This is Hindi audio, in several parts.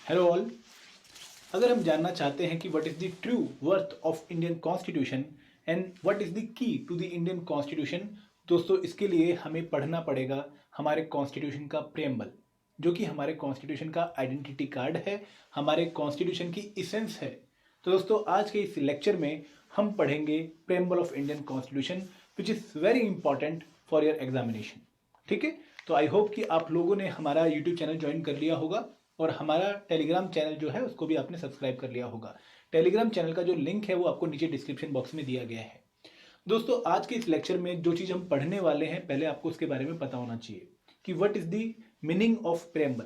Hello all. अगर हम जानना चाहते हैं कि what is the true worth of Indian constitution and what is the key to the Indian constitution, दोस्तों इसके लिए हमें पढ़ना पड़ेगा हमारे कॉन्स्टिट्यूशन का प्रेम्बल, जो कि हमारे कॉन्स्टिट्यूशन का आइडेंटिटी कार्ड है, हमारे कॉन्स्टिट्यूशन की इसेंस है। तो दोस्तों आज के इस लेक्चर में हम पढ़ेंगे preamble of Indian constitution which is very important for your examination. ठीक है, तो आई होप कि आप लोगों ने हमारा यूट्यूब चैनल ज्वाइन कर लिया होगा और हमारा टेलीग्राम चैनल जो है उसको भी आपने सब्सक्राइब कर लिया होगा। टेलीग्राम चैनल का जो लिंक है वो आपको नीचे डिस्क्रिप्शन बॉक्स में दिया गया है। दोस्तों आज के इस लेक्चर में जो चीज़ हम पढ़ने वाले हैं पहले आपको उसके बारे में पता होना चाहिए कि what is the meaning of preamble.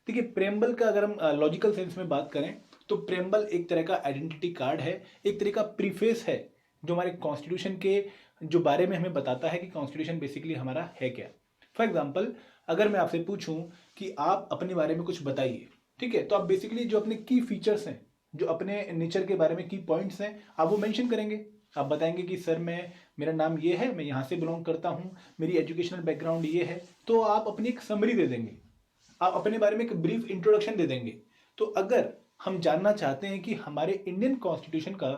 देखिए, प्रेम्बल का अगर हम लॉजिकल सेंस में बात करें तो प्रेम्बल एक तरह का आइडेंटिटी कार्ड है, एक तरह का प्रीफेस है जो हमारे कॉन्स्टिट्यूशन के जो बारे में हमें बताता है कि कॉन्स्टिट्यूशन बेसिकली हमारा है क्या। फॉर एग्जाम्पल, अगर मैं आपसे पूछूं कि आप अपने बारे में कुछ बताइए, ठीक है, तो आप बेसिकली जो अपने की फीचर्स हैं, जो अपने नेचर के बारे में की पॉइंट्स हैं, आप वो मेंशन करेंगे। आप बताएंगे कि सर मेरा नाम ये है, मैं यहाँ से बिलोंग करता हूँ, मेरी एजुकेशनल बैकग्राउंड ये है। तो आप अपनी एक समरी दे देंगे, आप अपने बारे में एक ब्रीफ इंट्रोडक्शन दे देंगे। तो अगर हम जानना चाहते हैं कि हमारे इंडियन कॉन्स्टिट्यूशन का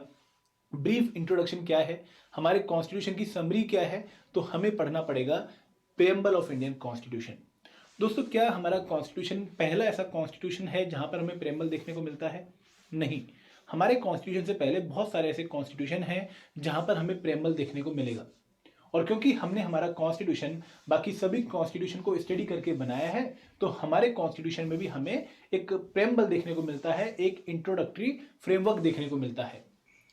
ब्रीफ इंट्रोडक्शन क्या है, हमारे कॉन्स्टिट्यूशन की समरी क्या है, तो हमें पढ़ना पड़ेगा प्रेम्बल ऑफ इंडियन कॉन्स्टिट्यूशन। दोस्तों, क्या हमारा कॉन्स्टिट्यूशन पहला ऐसा कॉन्स्टिट्यूशन है जहां पर हमें प्रेम्बल देखने को मिलता है? नहीं, हमारे कॉन्स्टिट्यूशन से पहले बहुत सारे ऐसे कॉन्स्टिट्यूशन हैं जहां पर हमें प्रेम्बल देखने को मिलेगा। और क्योंकि हमने हमारा कॉन्स्टिट्यूशन बाकी सभी कॉन्स्टिट्यूशन को स्टडी करके बनाया है, तो हमारे कॉन्स्टिट्यूशन में भी हमें एक प्रेम्बल देखने को मिलता है, एक इंट्रोडक्टरी फ्रेमवर्क देखने को मिलता है।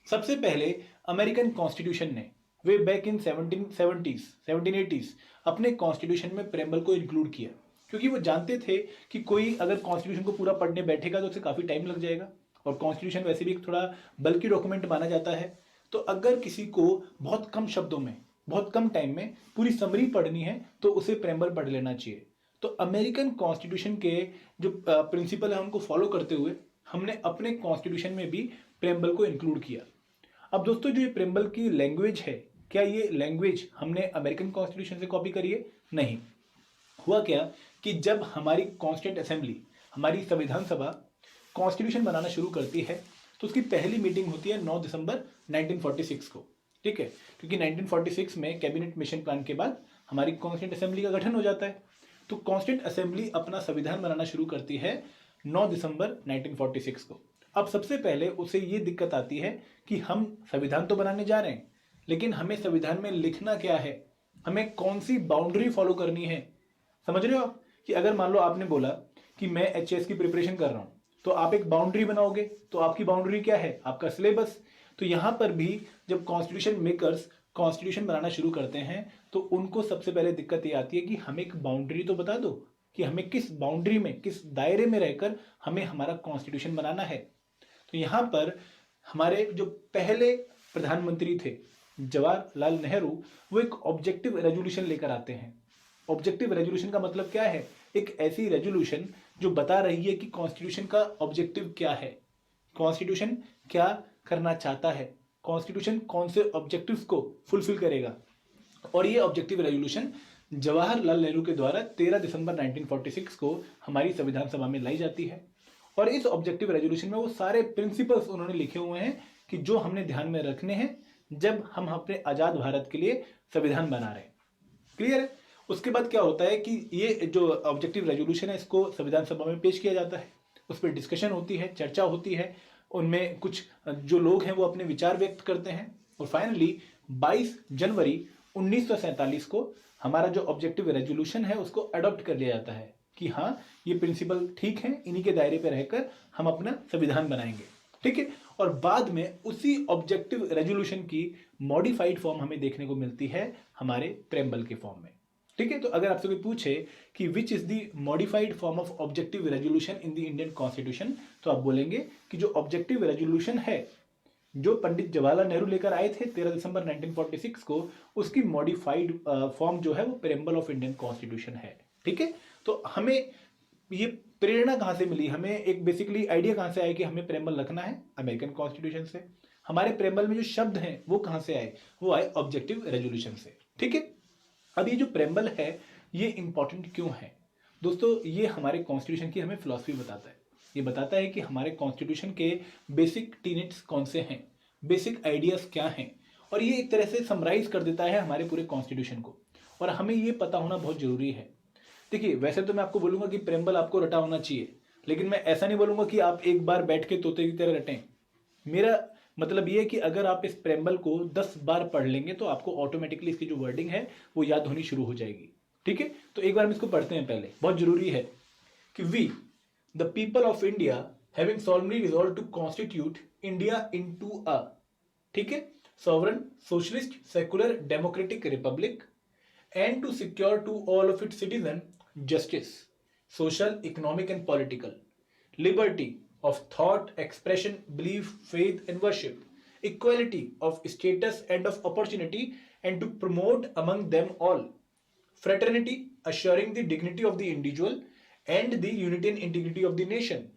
सबसे पहले अमेरिकन कॉन्स्टिट्यूशन ने वे बैक इन 1780s अपने कॉन्स्टिट्यूशन में प्रेम्बल को इंक्लूड किया, क्योंकि वो जानते थे कि कोई अगर कॉन्स्टिट्यूशन को पूरा पढ़ने बैठेगा तो उसे काफ़ी टाइम लग जाएगा, और कॉन्स्टिट्यूशन वैसे भी एक थोड़ा बल्कि डॉक्यूमेंट माना जाता है। तो अगर किसी को बहुत कम शब्दों में बहुत कम टाइम में पूरी समरी पढ़नी है तो उसे प्रेम्बल पढ़ लेना चाहिए। तो अमेरिकन कॉन्स्टिट्यूशन के जो प्रिंसिपल है उनको फॉलो करते हुए हमने अपने कॉन्स्टिट्यूशन में भी प्रेम्बल को इंक्लूड किया। अब दोस्तों, जो ये प्रेम्बल की लैंग्वेज है, क्या ये लैंग्वेज हमने अमेरिकन कॉन्स्टिट्यूशन से कॉपी करी है? नहीं। हुआ क्या कि जब हमारी कॉन्स्टिट्यूंट असेंबली, हमारी संविधान सभा कॉन्स्टिट्यूशन बनाना शुरू करती है तो उसकी पहली मीटिंग होती है 9 दिसंबर 1946 को। ठीक है, क्योंकि 1946 में कैबिनेट मिशन प्लान के बाद हमारी कॉन्स्टिट्यूंट असेंबली का गठन हो जाता है। तो कॉन्स्टिट्यूंट असेंबली अपना संविधान बनाना शुरू करती है 9 दिसंबर 1946 को। अब सबसे पहले उसे ये दिक्कत आती है कि हम संविधान तो बनाने जा रहे हैं, लेकिन हमें संविधान में लिखना क्या है, हमें कौन सी बाउंड्री फॉलो करनी है। समझ रहे हो आप कि अगर मान लो आपने बोला कि मैं एचएस की प्रिपरेशन कर रहा हूं, तो आप एक बाउंड्री बनाओगे, तो आपकी बाउंड्री क्या है? आपका सिलेबस। तो यहां पर भी जब कॉन्स्टिट्यूशन मेकर्स कॉन्स्टिट्यूशन बनाना शुरू करते हैं तो उनको सबसे पहले दिक्कत ये आती है कि हमें एक बाउंड्री तो बता दो कि हमें किस बाउंड्री में, किस दायरे में रहकर हमें हमारा कॉन्स्टिट्यूशन बनाना है। तो यहां पर हमारे जो पहले प्रधानमंत्री थे जवाहरलाल नेहरू, वो एक ऑब्जेक्टिव रेजोल्यूशन लेकर आते हैं। ऑब्जेक्टिव रेजोल्यूशन का मतलब क्या है? एक ऐसी रेजोल्यूशन जो बता रही है कि कॉन्स्टिट्यूशन का ऑब्जेक्टिव क्या है, कॉन्स्टिट्यूशन क्या करना चाहता है, कॉन्स्टिट्यूशन कौन से ऑब्जेक्टिव्स को फुलफिल करेगा। और ये ऑब्जेक्टिव रेजोल्यूशन जवाहरलाल नेहरू के द्वारा 13 दिसंबर 1946 को हमारी संविधान सभा में लाई जाती है। और इस ऑब्जेक्टिव रेजोल्यूशन में वो सारे प्रिंसिपल्स उन्होंने लिखे हुए हैं कि जो हमने ध्यान में रखने हैं जब हम अपने आजाद भारत के लिए संविधान बना रहे हैं। क्लियर है? उसके बाद क्या होता है कि ये जो ऑब्जेक्टिव रेजोल्यूशन है इसको संविधान सभा में पेश किया जाता है, उस पर डिस्कशन होती है, चर्चा होती है, उनमें कुछ जो लोग हैं वो अपने विचार व्यक्त करते हैं, और फाइनली 22 जनवरी 1947 को हमारा जो ऑब्जेक्टिव रेजोल्यूशन है उसको अडॉप्ट कर लिया जाता है कि हाँ, ये प्रिंसिपल ठीक है, इन्हीं के दायरे पर रहकर हम अपना संविधान बनाएंगे। ठीक है, और बाद में उसी ऑब्जेक्टिव रेजोल्यूशन की मॉडिफाइड फॉर्म हमें देखने को मिलती है हमारे प्रेम्बल के फॉर्म में। ठीक है, तो अगर आपसे कोई पूछे कि which is the modified form of objective resolution in the Indian constitution, तो आप बोलेंगे कि जो ऑब्जेक्टिव रेजोल्यूशन है जो पंडित जवाहरलाल नेहरू लेकर आए थे 13 दिसंबर 1946 को, उसकी मॉडिफाइड फॉर्म जो है वो प्रेम्बल ऑफ इंडियन कॉन्स्टिट्यूशन है। ठीक है, तो हमें ये प्रेरणा कहां से मिली, हमें एक बेसिकली आइडिया कहां से आया कि हमें प्रेम्बल रखना है? अमेरिकन कॉन्स्टिट्यूशन से। हमारे प्रेम्बल में जो शब्द हैं वो कहां से आए? वो आए ऑब्जेक्टिव रेजोल्यूशन से। ठीक है, अब ये जो प्रेम्बल है ये इंपॉर्टेंट क्यों है? दोस्तों, ये हमारे कॉन्स्टिट्यूशन की हमें फिलॉसफी बताता है। ये बताता है कि हमारे कॉन्स्टिट्यूशन के बेसिक टीनेट्स कौन से हैं, बेसिक आइडियाज़ क्या हैं, और ये एक तरह से समराइज कर देता है हमारे पूरे कॉन्स्टिट्यूशन को। और हमें ये पता होना बहुत ज़रूरी है। देखिए, वैसे तो मैं आपको बोलूँगा कि प्रेम्बल आपको रटा होना चाहिए, लेकिन मैं ऐसा नहीं बोलूँगा कि आप एक बार बैठ के तोते की तरह रटें। मेरा मतलब ये है कि अगर आप इस प्रेम्बल को 10 बार पढ़ लेंगे तो आपको ऑटोमेटिकली इसकी जो वर्डिंग है वो याद होनी शुरू हो जाएगी। ठीक है, तो एक बार हम इसको पढ़ते हैं। पहले बहुत जरूरी है कि we the people of India having solemnly resolved to constitute India into a, ठीक है, sovereign, socialist, secular, democratic republic, and to secure to all of its citizens justice, social, economic, and political, liberty of thought, expression, belief, faith, and worship, equality of status and of opportunity, and to promote among them all fraternity, assuring the dignity of the individual and the unity and integrity of the nation.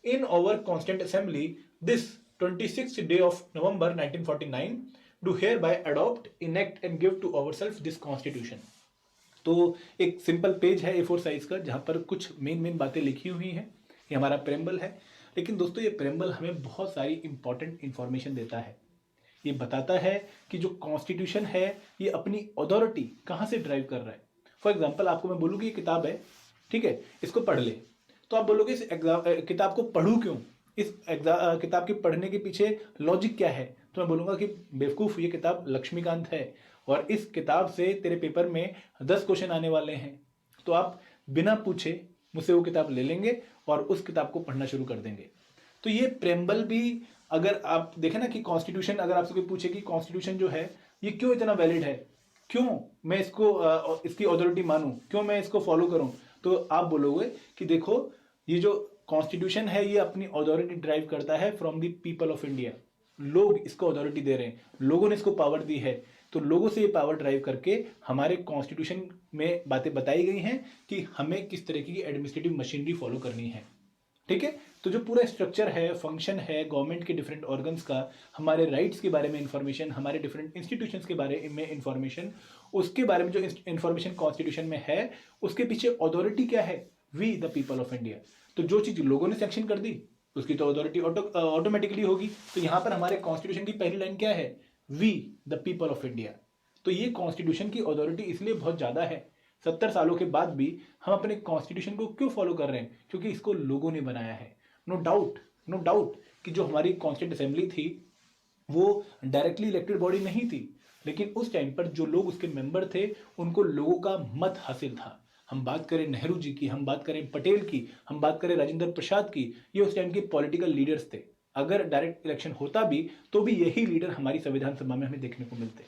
In our constant assembly, this 26th day of November 1949, do hereby adopt, enact and give to ourselves this constitution. तो एक सिंपल पेज है A4 साइज का, जहाँ पर कुछ मेन बातें लिखी हुई हैं। ये हमारा प्रेम्बल है। लेकिन दोस्तों, ये प्रेम्बल हमें बहुत सारी इंपॉर्टेंट इंफॉर्मेशन देता है। ये बताता है कि जो कॉन्स्टिट्यूशन है ये अपनी अथॉरिटी कहाँ से ड्राइव कर रहा है। फॉर एग्जाम्पल, आपको मैं बोलूँ कि ये किताब है, ठीक है, इसको पढ़ ले, तो आप बोलोगे इस किताब को पढ़ूँ क्यों, इस किताब के पढ़ने के पीछे लॉजिक क्या है। तो मैं बोलूँगा कि बेवकूफ़, ये किताब लक्ष्मीकांत है और इस किताब से तेरे पेपर में 10 क्वेश्चन आने वाले हैं। तो आप बिना पूछे मुझसे वो किताब ले लेंगे और उस किताब को पढ़ना शुरू कर देंगे। तो ये प्रेम्बल भी, अगर आप देखें ना कि कॉन्स्टिट्यूशन, अगर आपसे कोई पूछे कि कॉन्स्टिट्यूशन जो है ये क्यों इतना वैलिड है, क्यों मैं इसको इसकी अथॉरिटी मानूं, क्यों मैं इसको फॉलो करूं, तो आप बोलोगे कि देखो, ये जो कॉन्स्टिट्यूशन है ये अपनी अथॉरिटी ड्राइव करता है from the people of India. लोग इसको अथॉरिटी दे रहे हैं, लोगों ने इसको पावर दी है, तो लोगों से ये पावर ड्राइव करके हमारे कॉन्स्टिट्यूशन में बातें बताई गई हैं कि हमें किस तरीके की एडमिनिस्ट्रेटिव मशीनरी फॉलो करनी है। ठीक है, तो जो पूरा स्ट्रक्चर है, फंक्शन है गवर्नमेंट के डिफरेंट ऑर्गन्स का, हमारे राइट्स के बारे में इंफॉर्मेशन, हमारे डिफरेंट इंस्टीट्यूशंस के बारे में इंफॉर्मेशन, उसके बारे में जो इंफॉर्मेशन कॉन्स्टिट्यूशन में है, उसके पीछे अथॉरिटी क्या है, we the people of India. तो जो चीज़ लोगों ने सेंक्शन कर दी उसकी तो अथॉरिटी ऑटोमेटिकली होगी। तो यहाँ पर हमारे कॉन्स्टिट्यूशन की पहली लाइन क्या है, we the people of India. तो ये कॉन्स्टिट्यूशन की अथॉरिटी इसलिए बहुत ज़्यादा है। 70 सालों के बाद भी हम अपने कॉन्स्टिट्यूशन को क्यों फॉलो कर रहे हैं, क्योंकि इसको लोगों ने बनाया है। नो डाउट कि जो हमारी कॉन्स्टिट्यूंट असेंबली थी वो डायरेक्टली इलेक्टेड बॉडी नहीं थी, लेकिन उस टाइम पर जो लोग उसके मेंबर थे उनको लोगों का मत हासिल था। हम बात करें नेहरू जी की, हम बात करें पटेल की, हम बात करें राजेंद्र प्रसाद की, ये उस टाइम के पॉलिटिकल लीडर्स थे। अगर डायरेक्ट इलेक्शन होता भी तो भी यही लीडर हमारी संविधान सभा में हमें देखने को मिलते।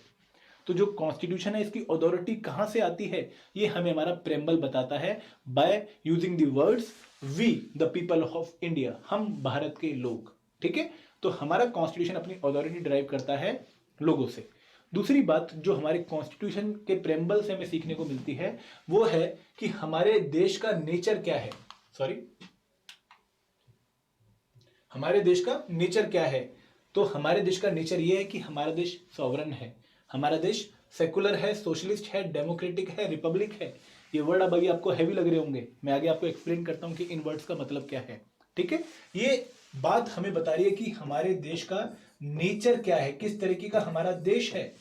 तो जो कॉन्स्टिट्यूशन है इसकी अथॉरिटी कहाँ से आती है, ये हमें हमारा प्रेम्बल बताता है, by using the words we the people of India, हम भारत के लोग। ठीक है, तो हमारा कॉन्स्टिट्यूशन अपनी अथॉरिटी ड्राइव करता है लोगों से। दूसरी बात जो हमारे कॉन्स्टिट्यूशन के प्रेम्बल से हमें सीखने को मिलती है वो है कि हमारे देश का नेचर क्या है, हमारे देश का नेचर क्या है। तो हमारे देश का नेचर ये है कि हमारा देश सॉवरन है, हमारा देश सेकुलर है, सोशलिस्ट है, डेमोक्रेटिक है, रिपब्लिक है। ये वर्ड अब अभी आपको हैवी लग रहे होंगे, मैं आगे आपको एक्सप्लेन करता हूं कि इन वर्ड्स का मतलब क्या है। ठीक है, ये बात हमें बता रही है कि हमारे देश का नेचर क्या है, किस तरीके का हमारा देश है।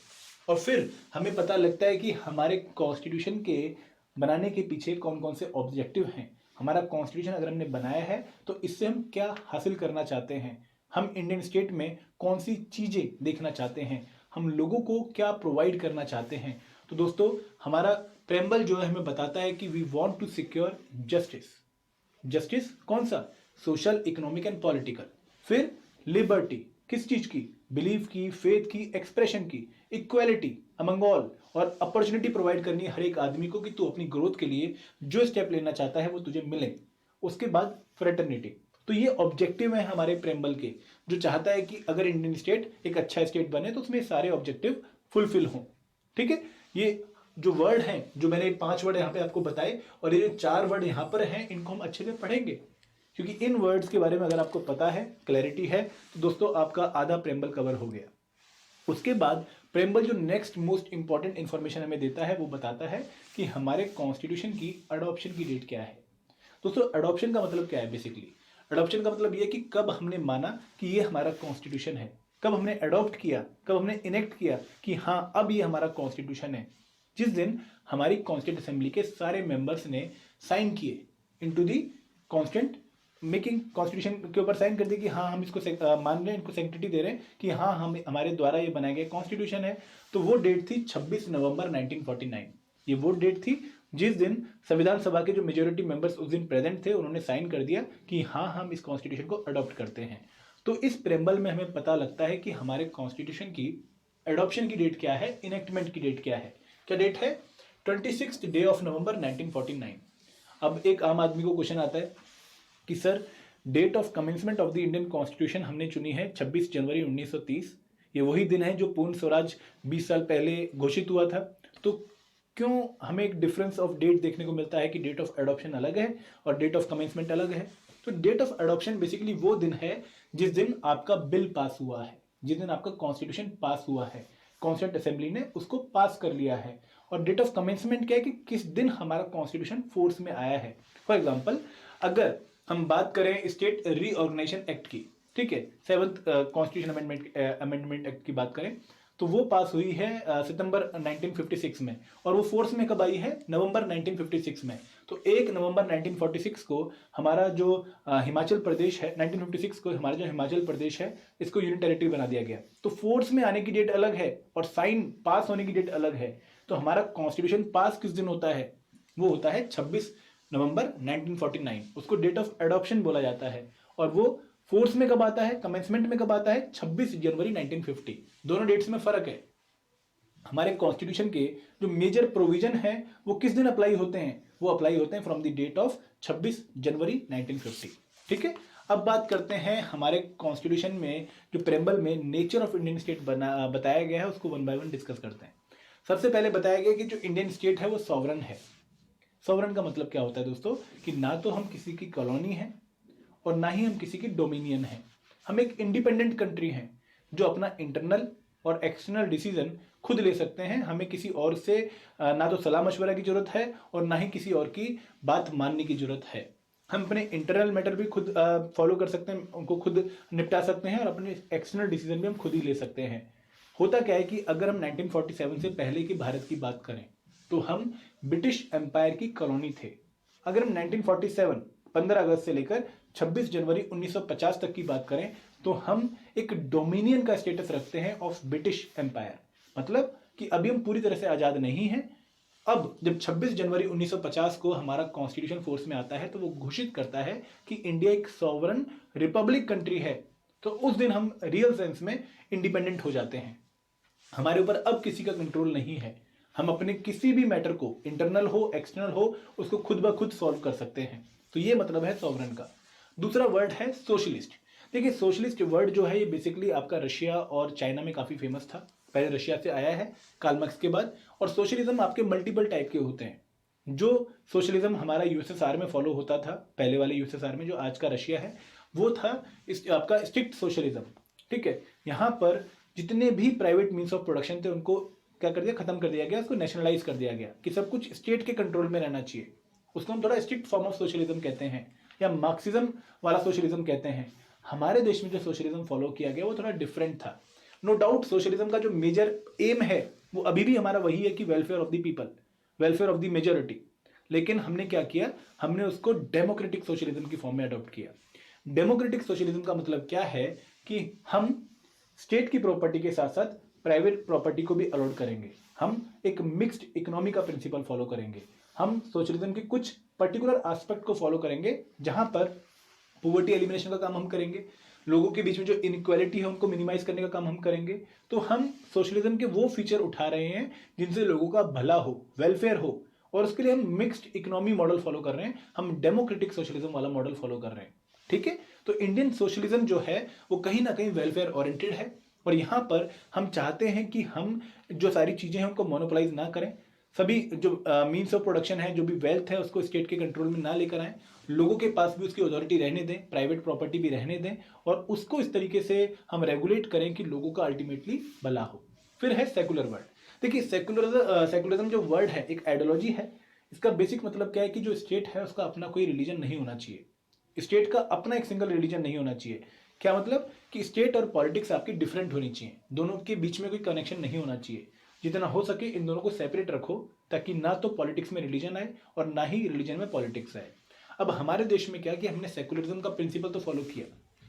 और फिर हमें पता लगता है कि हमारे कॉन्स्टिट्यूशन के बनाने के पीछे कौन कौन से ऑब्जेक्टिव हैं। हमारा कॉन्स्टिट्यूशन अगर हमने बनाया है तो इससे हम क्या हासिल करना चाहते हैं, हम इंडियन स्टेट में कौन सी चीज़ें देखना चाहते हैं, हम लोगों को क्या प्रोवाइड करना चाहते हैं। तो दोस्तों, हमारा प्रेम्बल जो है हमें बताता है कि we want to secure justice कौन सा, सोशल, इकोनॉमिक एंड पॉलिटिकल। फिर लिबर्टी, किस चीज की, बिलीफ की, फेथ की, एक्सप्रेशन की। इक्वालिटी अमंग ऑल, और अपॉर्चुनिटी प्रोवाइड करनी है हर एक आदमी को कि तू अपनी ग्रोथ के लिए जो स्टेप लेना चाहता है वो तुझे मिले। उसके बाद फ्रेटर्निटी। तो ये ऑब्जेक्टिव है हमारे प्रेम्बल के, जो चाहता है कि अगर इंडियन स्टेट एक अच्छा स्टेट बने तो उसमें सारे ऑब्जेक्टिव फुलफिल हों। ठीक है, ये जो वर्ड हैं, जो मैंने 5 वर्ड यहाँ पे आपको बताए और ये जो 4 वर्ड यहाँ पर हैं, इनको हम अच्छे से पढ़ेंगे, क्योंकि इन वर्ड्स के बारे में अगर आपको पता है, क्लैरिटी है, तो दोस्तों आपका आधा प्रेम्बल कवर हो गया। उसके बाद प्रेम्बल जो नेक्स्ट मोस्ट इंपॉर्टेंट इंफॉर्मेशन हमें देता है वो बताता है कि हमारे कॉन्स्टिट्यूशन की अडॉप्शन की डेट क्या है। दोस्तों, अडॉप्शन का मतलब क्या है बेसिकली, अडॉप्शन का मतलब ये कि कब हमने माना कि ये हमारा कॉन्स्टिट्यूशन है, कब हमने अडॉप्ट किया, कब हमने इनेक्ट किया कि हाँ अब ये हमारा कॉन्स्टिट्यूशन है। जिस दिन हमारी कॉन्स्टिट्यूंट असेंबली के सारे मेंबर्स ने साइन किए into the constant making, constitution के ऊपर साइन कर दिया कि हाँ हम इसको मान रहे हैं, इनको सेंक्टिटी दे रहे हैं कि हाँ हम हमारे द्वारा ये बनाया गया कॉन्स्टिट्यूशन है। तो वो डेट थी 26 नवंबर 1949। ये वो डेट थी जिस दिन संविधान सभा के जो मेजोरिटी मेंबर्स उस दिन प्रेजेंट थे उन्होंने साइन कर दिया कि हाँ हम इस कॉन्स्टिट्यूशन को अडॉप्ट करते हैं। तो इस प्रेम्बल में हमें पता लगता है कि हमारे कॉन्स्टिट्यूशन की एडॉप्शन की डेट क्या है, इनेक्टमेंट की डेट क्या है। क्या डेट है? 26 डे ऑफ नवंबर 1949। अब एक आम आदमी को क्वेश्चन आता है कि sir date of commencement of the Indian constitution हमने चुनी है 26 जनवरी 1930। ये वही दिन है जो पूर्ण स्वराज 20 साल पहले घोषित हुआ था। तो क्यों हमें एक डिफरेंस ऑफ डेट देखने को मिलता है कि डेट ऑफ एडॉप्शन अलग है और डेट ऑफ कमेंसमेंट अलग है? तो डेट ऑफ एडॉप्शन बेसिकली वो दिन है जिस दिन आपका बिल पास हुआ है, जिस दिन आपका कॉन्स्टिट्यूशन पास हुआ है, कॉन्स्टिट्यूंट असेंबली ने उसको पास कर लिया है। और डेट ऑफ कमेंसमेंट क्या है कि किस दिन हमारा कॉन्स्टिट्यूशन फोर्स में आया है। फॉर एग्जाम्पल अगर हम बात करें स्टेट रीऑर्गेनाइजेशन एक्ट की, ठीक है, 7th कॉन्स्टिट्यूशन अमेंडमेंट एक्ट की बात करें तो वो पास हुई है सितंबर 1956 में और वो फोर्स में कब आई है? नवंबर 1956 में। तो 1 नवंबर 1946 को हमारा जो हिमाचल प्रदेश है, 1956 को हमारा जो हिमाचल प्रदेश है इसको यूनियन टेरिटरी बना दिया गया। तो फोर्स में आने की डेट अलग है और साइन पास होने की डेट अलग है। तो हमारा कॉन्स्टिट्यूशन पास किस दिन होता है? वो होता है 26 नवंबर 1949। उसको डेट ऑफ एडॉप्शन बोला जाता है। और वो फोर्स में कब आता है, कमेंसमेंट में कब आता है? 26 जनवरी 1950। दोनों डेट्स में फर्क है। हमारे कॉन्स्टिट्यूशन के जो मेजर प्रोविजन है वो किस दिन अप्लाई होते हैं? वो अप्लाई होते हैं फ्रॉम द डेट ऑफ 26 जनवरी 1950। ठीक है, अब बात करते हैं हमारे कॉन्स्टिट्यूशन में जो प्रेम्बल में नेचर ऑफ इंडियन स्टेट बताया गया है उसको वन बाय वन डिस्कस करते हैं। सबसे पहले बताया गया कि जो इंडियन स्टेट है वो सॉवरन है। सॉवरन का मतलब क्या होता है दोस्तों? कि ना तो हम किसी की कॉलोनी है और ना ही हम किसी की डोमिनियन है। हम एक इंडिपेंडेंट कंट्री हैं जो अपना इंटरनल और एक्सटर्नल डिसीजन खुद ले सकते हैं। हमें किसी और से ना तो सलाह मशवरा की जरूरत है और ना ही किसी और की बात मानने की जरूरत है। हम अपने इंटरनल मैटर भी खुद फॉलो कर सकते हैं, उनको खुद निपटा सकते हैं और अपने एक्सटर्नल डिसीजन भी हम खुद ही ले सकते हैं। होता क्या है कि अगर हम 1947 से पहले की भारत की बात करें तो हम ब्रिटिश एम्पायर की कॉलोनी थे। अगर हम 1947 15 अगस्त से लेकर 26 जनवरी 1950 तक की बात करें तो हम एक डोमिनियन का स्टेटस रखते हैं ऑफ ब्रिटिश एम्पायर। मतलब कि अभी हम पूरी तरह से आज़ाद नहीं हैं। अब जब 26 जनवरी 1950 को हमारा कॉन्स्टिट्यूशन फोर्स में आता है तो वो घोषित करता है कि इंडिया एक सॉवरन रिपब्लिक कंट्री है। तो उस दिन हम रियल सेंस में इंडिपेंडेंट हो जाते हैं। हमारे ऊपर अब किसी का कंट्रोल नहीं है। हम अपने किसी भी मैटर को, इंटरनल हो एक्सटर्नल हो, उसको खुद ब खुद सॉल्व कर सकते हैं। तो ये मतलब है सॉवरन का। दूसरा वर्ड है सोशलिस्ट। देखिए सोशलिस्ट वर्ड जो है ये बेसिकली आपका रशिया और चाइना में काफ़ी फेमस था। पहले रशिया से आया है कार्ल मार्क्स के बाद। और सोशलिज्म आपके मल्टीपल टाइप के होते हैं। जो सोशलिज्म हमारा यूएसएसआर में फॉलो होता था, पहले वाले यूएसएसआर में जो आज का रशिया है, वो था आपका स्ट्रिक्ट सोशलिज्म। ठीक है, यहाँ पर जितने भी प्राइवेट मीन्स ऑफ प्रोडक्शन थे उनको क्या कर दिया, खत्म कर दिया गया, उसको नेशनलाइज कर दिया गया कि सब कुछ स्टेट के कंट्रोल में रहना चाहिए। उसको हम थोड़ा स्ट्रिक्ट फॉर्म ऑफ सोशलिज्म कहते हैं या मार्क्सिज्म वाला सोशलिज्म कहते हैं। हमारे देश में जो सोशलिज्म फॉलो किया गया वो थोड़ा डिफरेंट था। नो डाउट सोशलिज्म का जो मेजर एम है वो अभी भी हमारा वही है कि welfare of the people, welfare of the majority. लेकिन हमने क्या किया, हमने उसको डेमोक्रेटिक सोशलिज्म की फॉर्म में अडॉप्ट किया। डेमोक्रेटिक सोशलिज्म का मतलब क्या है कि हम स्टेट की प्रॉपर्टी के साथ साथ प्राइवेट प्रॉपर्टी को भी अलाउड करेंगे। हम एक मिक्स्ड इकोनॉमी का प्रिंसिपल फॉलो करेंगे। हम सोशलिज्म के कुछ पर्टिकुलर एस्पेक्ट को फॉलो करेंगे जहां पर पॉवर्टी एलिमिनेशन का काम हम करेंगे, लोगों के बीच में जो इनइक्वालिटी है उनको मिनिमाइज करने का काम हम करेंगे। तो हम सोशलिज्म के वो फीचर उठा रहे हैं जिनसे लोगों का भला हो, वेलफेयर हो, और उसके लिए हम मिक्स्ड इकोनॉमी मॉडल फॉलो कर रहे हैं। हम डेमोक्रेटिक सोशलिज्म वाला मॉडल फॉलो कर रहे हैं। ठीक है, तो इंडियन सोशलिज्म जो है वो कहीं ना कहीं वेलफेयर ओरिएंटेड है। और यहाँ पर हम चाहते हैं कि हम जो सारी चीज़ें हैं उनको मोनोपोलाइज ना करें। सभी जो मीन्स ऑफ प्रोडक्शन है, जो भी वेल्थ है, उसको स्टेट के कंट्रोल में ना लेकर आएँ। लोगों के पास भी उसकी अथॉरिटी रहने दें, प्राइवेट प्रॉपर्टी भी रहने दें, और उसको इस तरीके से हम रेगुलेट करें कि लोगों का अल्टीमेटली भला हो। फिर है सेकुलर वर्ड। देखिए सेकुलरिज्म जो वर्ड है एक आइडियोलॉजी है। इसका बेसिक मतलब क्या है कि जो स्टेट है उसका अपना कोई रिलीजन नहीं होना चाहिए। स्टेट का अपना एक सिंगल रिलीजन नहीं होना चाहिए। क्या मतलब कि स्टेट और पॉलिटिक्स आपकी डिफरेंट होनी चाहिए, दोनों के बीच में कोई कनेक्शन नहीं होना चाहिए। जितना हो सके इन दोनों को सेपरेट रखो, ताकि ना तो पॉलिटिक्स में रिलीजन आए और ना ही रिलीजन में पॉलिटिक्स आए। अब हमारे देश में क्या कि हमने सेकुलरिज्म का प्रिंसिपल तो फॉलो किया।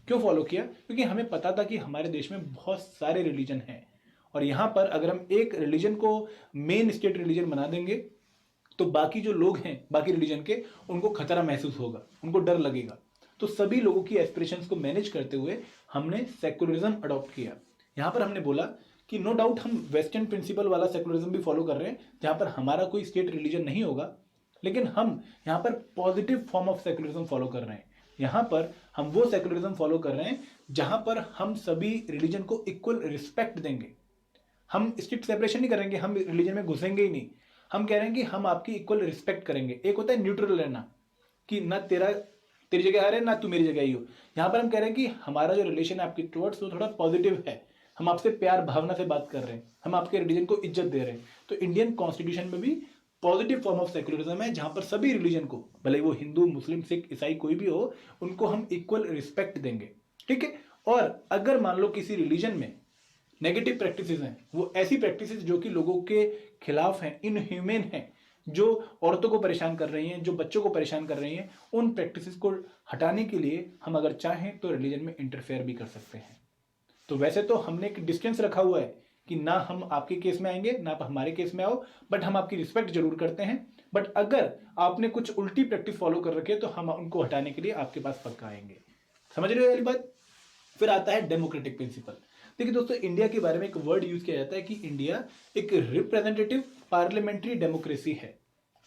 क्यों फॉलो किया? क्योंकि हमें पता था कि हमारे देश में बहुत सारे रिलीजन हैं, और यहाँ पर अगर हम एक रिलीजन को मेन स्टेट रिलीजन बना देंगे तो बाकी जो लोग हैं बाकी रिलीजन के, उनको खतरा महसूस होगा, उनको डर लगेगा। तो सभी लोगों की एस्पिरेशंस को मैनेज करते हुए हमने सेकुलरिज्म अडॉप्ट किया। यहाँ पर हमने बोला कि नो डाउट हम वेस्टर्न प्रिंसिपल वाला सेकुलरिज्म भी फॉलो कर रहे हैं, जहाँ पर हमारा कोई स्टेट रिलीजन नहीं होगा, लेकिन हम यहाँ पर positive form of secularism follow कर रहे हैं। यहाँ पर हम वो सेकुलरिज्म फॉलो कर रहे हैं जहाँ पर हम सभी रिलीजन को इक्वल रिस्पेक्ट देंगे। हम स्ट्रिक्ट सेपरेशन नहीं करेंगे, हम रिलीजन में घुसेंगे ही नहीं। हम कह रहे हैं कि हम आपकी इक्वल रिस्पेक्ट करेंगे। एक होता है न्यूट्रल रहना, कि ना तेरी जगह आ रहे ना तू मेरी जगह ही हो। यहाँ पर हम कह रहे हैं कि हमारा जो रिलेशन है आपकी टुवर्ड्स वो थोड़ा पॉजिटिव है, हम आपसे प्यार भावना से बात कर रहे हैं, हम आपके रिलीजन को इज्जत दे रहे हैं। तो इंडियन कॉन्स्टिट्यूशन में भी पॉजिटिव फॉर्म ऑफ सेकुलरिज्म है, जहां पर सभी रिलीजन को, भले वो हिंदू मुस्लिम सिख ईसाई कोई भी हो, उनको हम इक्वल रिस्पेक्ट देंगे। ठीक है। और अगर मान लो किसी रिलीजन में नेगेटिव प्रैक्टिसेस हैं, वो ऐसी प्रैक्टिसेस जो कि लोगों के खिलाफ हैं, इनह्यूमन हैं, जो औरतों को परेशान कर रही हैं, जो बच्चों को परेशान कर रही हैं, उन प्रैक्टिसेस को हटाने के लिए हम अगर चाहें तो रिलीजन में इंटरफेयर भी कर सकते हैं। तो वैसे तो हमने एक डिस्टेंस रखा हुआ है कि ना हम आपके केस में आएंगे ना आप हमारे केस में आओ, बट हम आपकी रिस्पेक्ट जरूर करते हैं। बट अगर आपने कुछ उल्टी प्रैक्टिस फॉलो कर रखी है तो हम उनको हटाने के लिए आपके पास पक्का आएंगे। समझ रहे हो वाली बात? फिर आता है डेमोक्रेटिक प्रिंसिपल। देखिए दोस्तों, इंडिया के बारे में एक वर्ड यूज किया जाता है कि इंडिया एक रिप्रेजेंटेटिव पार्लियामेंट्री डेमोक्रेसी है।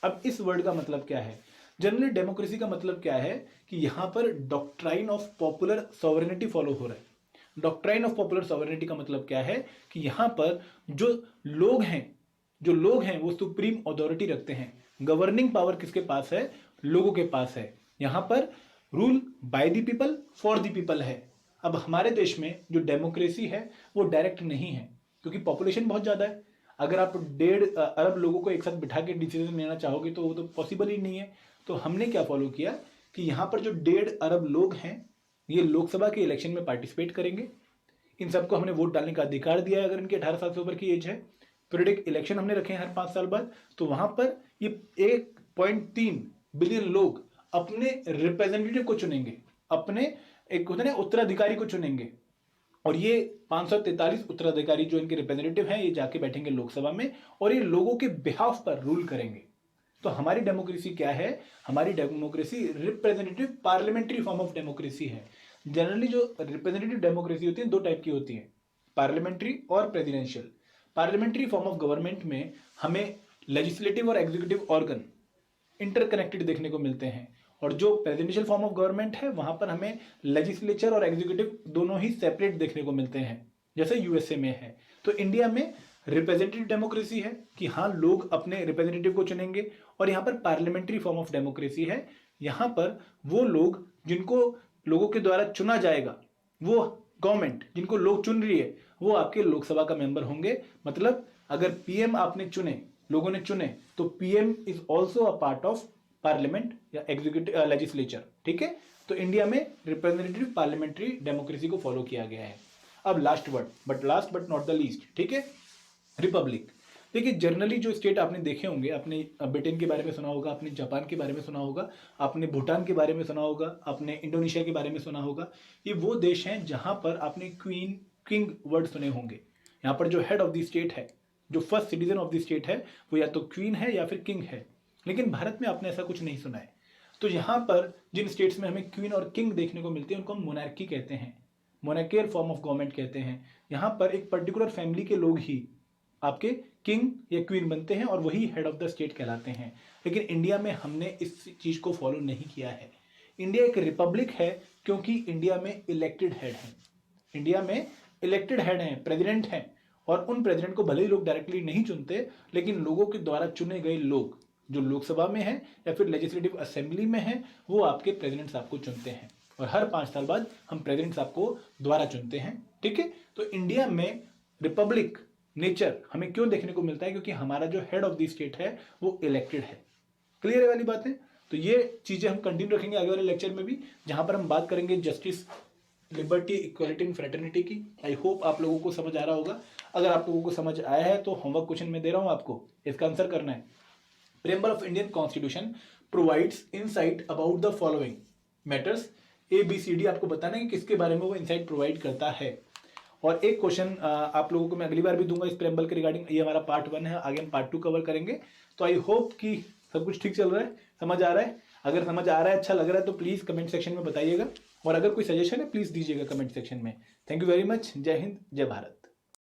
अब इस वर्ड का मतलब क्या है? जनरली डेमोक्रेसी का मतलब क्या है कि यहां पर doctrine of popular sovereignty follow हो रहा है। डॉक्ट्राइन ऑफ पॉपुलर सॉवरेनिटी का मतलब क्या है कि यहां पर जो लोग हैं वो सुप्रीम अथॉरिटी रखते हैं। गवर्निंग पावर किसके पास है? लोगों के पास है। यहां पर rule by the people for the people है। अब हमारे देश में जो डेमोक्रेसी है वो डायरेक्ट नहीं है, क्योंकि पॉपुलेशन बहुत ज्यादा है। अगर आप 1.5 अरब लोगों को एक साथ बिठा के डिसीजन लेना चाहोगे तो वो तो पॉसिबल ही नहीं है। तो हमने क्या फॉलो किया कि यहाँ पर जो 1.5 अरब लोग हैं ये लोकसभा के इलेक्शन में पार्टिसिपेट करेंगे। इन सबको हमने वोट डालने का अधिकार दिया है अगर इनकी 18 साल से ऊपर की एज है। पीरियडिक इलेक्शन हमने रखे हैं हर 5 साल बाद। तो वहां पर ये 1.3 बिलियन लोग अपने रिप्रेजेंटेटिव को चुनेंगे, अपने एक होता है ना उत्तराधिकारी को चुनेंगे। और ये 543 उत्तराधिकारी जो इनके रिप्रेजेंटेटिव हैं ये जाके बैठेंगे लोकसभा में और ये लोगों के बिहाफ पर रूल करेंगे। तो हमारी डेमोक्रेसी क्या है? हमारी democracy representative parliamentary form of democracy है। जनरली जो रिप्रेजेंटेटिव डेमोक्रेसी होती है 2 टाइप की होती है, पार्लियामेंट्री और presidential. Parliamentary form of government में हमें लेजिस्लेटिव और एग्जीक्यूटिव ऑर्गन इंटरकनेक्टेड देखने को मिलते हैं, और जो प्रेसिडेंशियल फॉर्म ऑफ गवर्नमेंट है वहां पर हमें लेजिस्लेचर और एग्जीक्यूटिव दोनों ही सेपरेट देखने को मिलते हैं, जैसे यूएसए में है। तो इंडिया में रिप्रेजेंटेटिव डेमोक्रेसी है कि हाँ लोग अपने रिप्रेजेंटेटिव को चुनेंगे, और यहाँ पर पार्लियामेंट्री फॉर्म ऑफ डेमोक्रेसी है। यहाँ पर वो लोग जिनको लोगों के द्वारा चुना जाएगा, वो गवर्नमेंट जिनको लोग चुन रही है वो आपके लोकसभा का मेंबर होंगे। मतलब अगर पीएम आपने चुने, लोगों ने चुने, तो PM is also a part of parliament या एग्जीक्यूटिव लेजिस्लेचर। ठीक है। तो इंडिया में रिप्रेजेंटेटिव पार्लियामेंट्री डेमोक्रेसी को फॉलो किया गया है। अब last but not the least, ठीक है, रिपब्लिक। देखिए जनरली जो स्टेट आपने देखे होंगे, आपने ब्रिटेन के बारे में सुना होगा, आपने जापान के बारे में सुना होगा, आपने भूटान के बारे में सुना होगा, आपने इंडोनेशिया के बारे में सुना होगा। ये वो देश हैं जहां पर आपने क्वीन किंग वर्ड सुने होंगे। यहाँ पर जो हेड ऑफ द स्टेट है, जो first citizen of the state है, वो या तो क्वीन है या फिर किंग है। लेकिन भारत में आपने ऐसा कुछ नहीं सुना है। तो यहाँ पर जिन स्टेट्स में हमें क्वीन और किंग देखने को मिलते हैं उनको हम मोनार्की कहते हैं, मोनार्कियल फॉर्म ऑफ गवर्नमेंट कहते हैं। यहाँ पर एक पर्टिकुलर फैमिली के लोग ही आपके किंग या क्वीन बनते हैं और वही हेड ऑफ द स्टेट कहलाते हैं। लेकिन इंडिया में हमने इस चीज को फॉलो नहीं किया है। इंडिया एक रिपब्लिक है क्योंकि इंडिया में इलेक्टेड हेड है। इंडिया में इलेक्टेड हेड हैं, प्रेसिडेंट हैं, और उन प्रेसिडेंट को भले ही लोग डायरेक्टली नहीं चुनते, लेकिन लोगों के द्वारा चुने गए लोग जो लोकसभा में है या फिर लेजिस्लेटिव असेंबली में है वो आपके प्रेसिडेंट्स आपको चुनते हैं। और हर 5 साल बाद हम प्रेसिडेंट्स आपको द्वारा चुनते हैं। ठीक है। तो इंडिया में रिपब्लिक नेचर हमें क्यों देखने को मिलता है? क्योंकि हमारा जो हेड ऑफ द स्टेट है वो इलेक्टेड है। क्लियर है वाली बातें? तो तो ये चीज़ें हम कंटिन्यू रखेंगे आगे वाले लेक्चर में भी, जहाँ पर हम बात करेंगे justice, liberty, equality and fraternity की। आई होप आप लोगों को समझ आ रहा होगा। अगर आप लोगों को समझ आया है तो होमवर्क क्वेश्चन में दे रहा हूँ आपको, इसका आंसर करना है। Preamble of Indian constitution provides insight about the following matters. ABCD आपको बताना है कि किसके बारे में वो इनसाइट प्रोवाइड करता है। और एक क्वेश्चन आप लोगों को मैं अगली बार भी दूंगा इस प्रेम्बल के रिगार्डिंग। ये हमारा पार्ट 1 है, आगे हम पार्ट 2 कवर करेंगे। तो आई होप कि सब कुछ ठीक चल रहा है, समझ आ रहा है। अगर समझ आ रहा है, अच्छा लग रहा है, तो प्लीज़ कमेंट सेक्शन में बताइएगा, और अगर कोई सजेशन है प्लीज़ दीजिएगा कमेंट सेक्शन में। Thank you very much. जय हिंद, जय भारत।